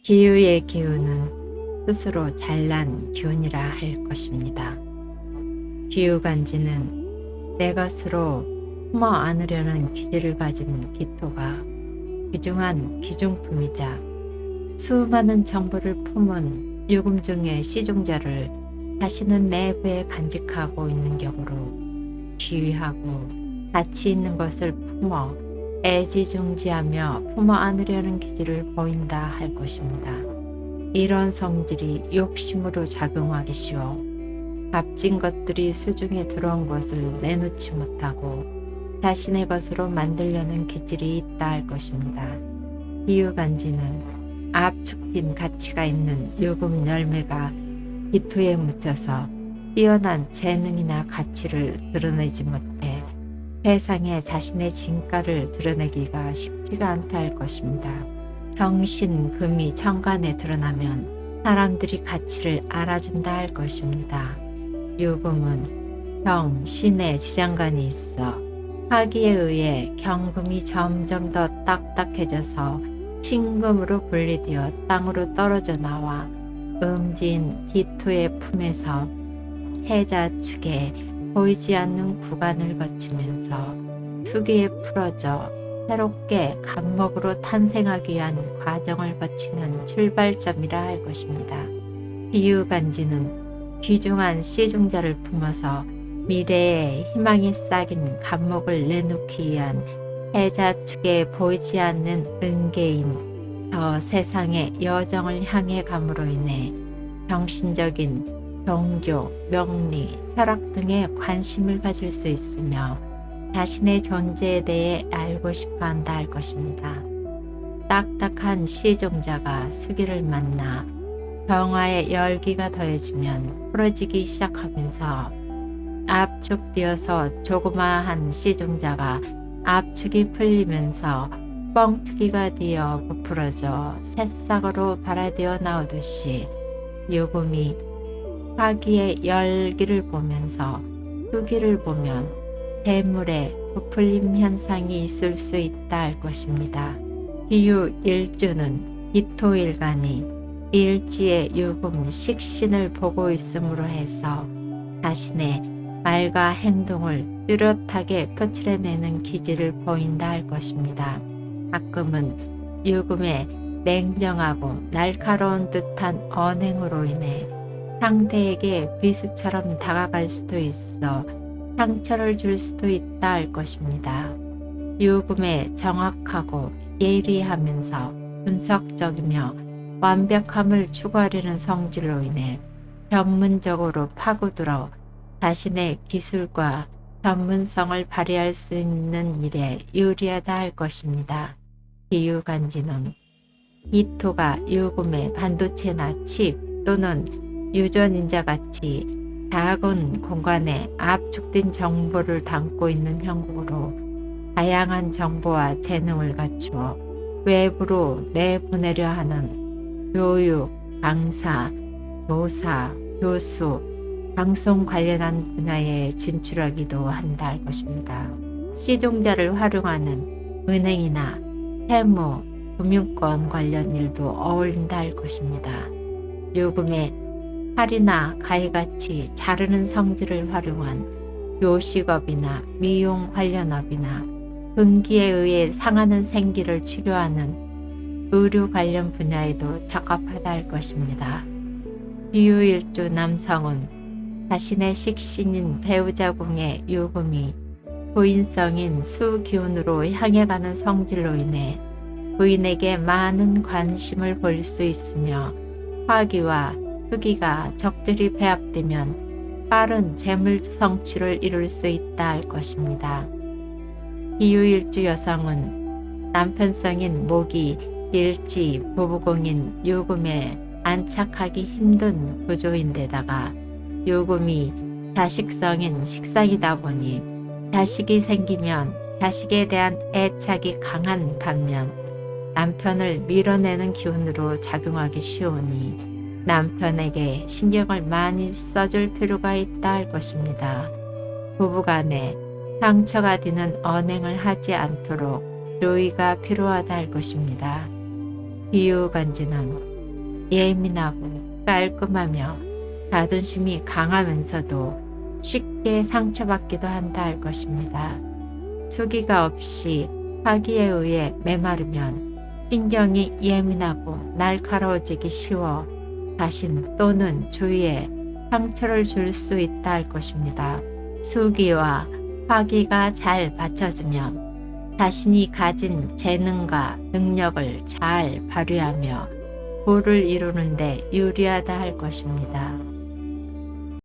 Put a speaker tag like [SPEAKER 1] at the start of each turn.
[SPEAKER 1] 기후의 기운은 스스로 잘난 기운이라 할 것입니다. 기후간지는 내 것으로 품어 안으려는 기질을 가진 기토가 귀중한 기중품이자 수많은 정보를 품은 유금중의 시종자를 자신은 내부에 간직하고 있는 격으로 귀하고 가치 있는 것을 품어 애지중지하며 품어 안으려는 기질을 보인다 할 것입니다. 이런 성질이 욕심으로 작용하기 쉬워 값진 것들이 수중에 들어온 것을 내놓지 못하고 자신의 것으로 만들려는 기질이 있다 할 것입니다. 기후간지는 압축된 가치가 있는 유금 열매가 기토에 묻혀서 뛰어난 재능이나 가치를 드러내지 못해 세상에 자신의 진가를 드러내기가 쉽지가 않다 할 것입니다. 병신, 금이 천간에 드러나면 사람들이 가치를 알아준다 할 것입니다. 유금은 병, 신의 지장간이 있어 화기에 의해 경금이 점점 더 딱딱해져서 신금으로 분리되어 땅으로 떨어져 나와 음진 기토의 품에서 해자축에 보이지 않는 구간을 거치면서 수기에 풀어져 새롭게 간목으로 탄생하기 위한 과정을 거치는 출발점이라 할 것입니다. 기후간지는 귀중한 씨종자를 품어서 미래의 희망이 싹인 간목을 내놓기 위한 해자축에 보이지 않는 은계인 저 세상의 여정을 향해 감으로 인해 정신적인 종교, 명리, 철학 등에 관심을 가질 수 있으며 자신의 존재에 대해 알고 싶어 한다 할 것입니다. 딱딱한 시종자가 수기를 만나 정화의 열기가 더해지면 풀어지기 시작하면서 압축되어서 조그마한 시종자가 압축이 풀리면서 뻥튀기가 되어 부풀어져 새싹으로 발아되어 나오듯이 유금이 화기의 열기를 보면서 수기를 보면 대물의 부풀림 현상이 있을 수 있다 할 것입니다. 기후 일주는 기토일간이 일지의 유금 식신을 보고 있음으로 해서 자신의 말과 행동을 뚜렷하게 표출해내는 기질을 보인다 할 것입니다. 가끔은 유금의 냉정하고 날카로운 듯한 언행으로 인해 상대에게 비수처럼 다가갈 수도 있어 상처를 줄 수도 있다 할 것입니다. 유금의 정확하고 예리하면서 분석적이며 완벽함을 추구하려는 성질로 인해 전문적으로 파고들어 자신의 기술과 전문성을 발휘할 수 있는 일에 유리하다 할 것입니다. 기후간지는 기토가 유금의 반도체나 칩 또는 유전인자 같이 작은 공간에 압축된 정보를 담고 있는 형국으로 다양한 정보와 재능을 갖추어 외부로 내보내려 하는 교육, 강사, 교사, 교수, 방송 관련한 분야에 진출하기도 한다 할 것입니다. 시종자를 활용하는 은행이나 세무, 금융권 관련 일도 어울린다 할 것입니다. 유금의 칼이나 가위같이 자르는 성질을 활용한 요식업이나 미용 관련업이나 금기에 의해 상하는 생기를 치료하는 의료 관련 분야에도 적합하다 할 것입니다. 기후일주 남성은 자신의 식신인 배우자궁의 유금이 부인성인 수기운으로 향해 가는 성질로 인해 부인에게 많은 관심을 보일 수 있으며 화기와 수기가 적절히 배합되면 빠른 재물 성취를 이룰 수 있다 할 것입니다. 기후일주 여성은 남편성인 목이 일지 부부공인 유금에 안착하기 힘든 구조인데다가 유금이 자식성인 식상이다 보니 자식이 생기면 자식에 대한 애착이 강한 반면 남편을 밀어내는 기운으로 작용하기 쉬우니 남편에게 신경을 많이 써줄 필요가 있다 할 것입니다. 부부간에 상처가 되는 언행을 하지 않도록 주의가 필요하다 할 것입니다. 기후간지는 예민하고 깔끔하며 자존심이 강하면서도 쉽게 상처받기도 한다 할 것입니다. 수기가 없이 화기에 의해 메마르면 신경이 예민하고 날카로워지기 쉬워 자신 또는 주위에 상처를 줄 수 있다 할 것입니다. 수기와 화기가 잘 받쳐주면 자신이 가진 재능과 능력을 잘 발휘하며 부를 이루는 데 유리하다 할 것입니다.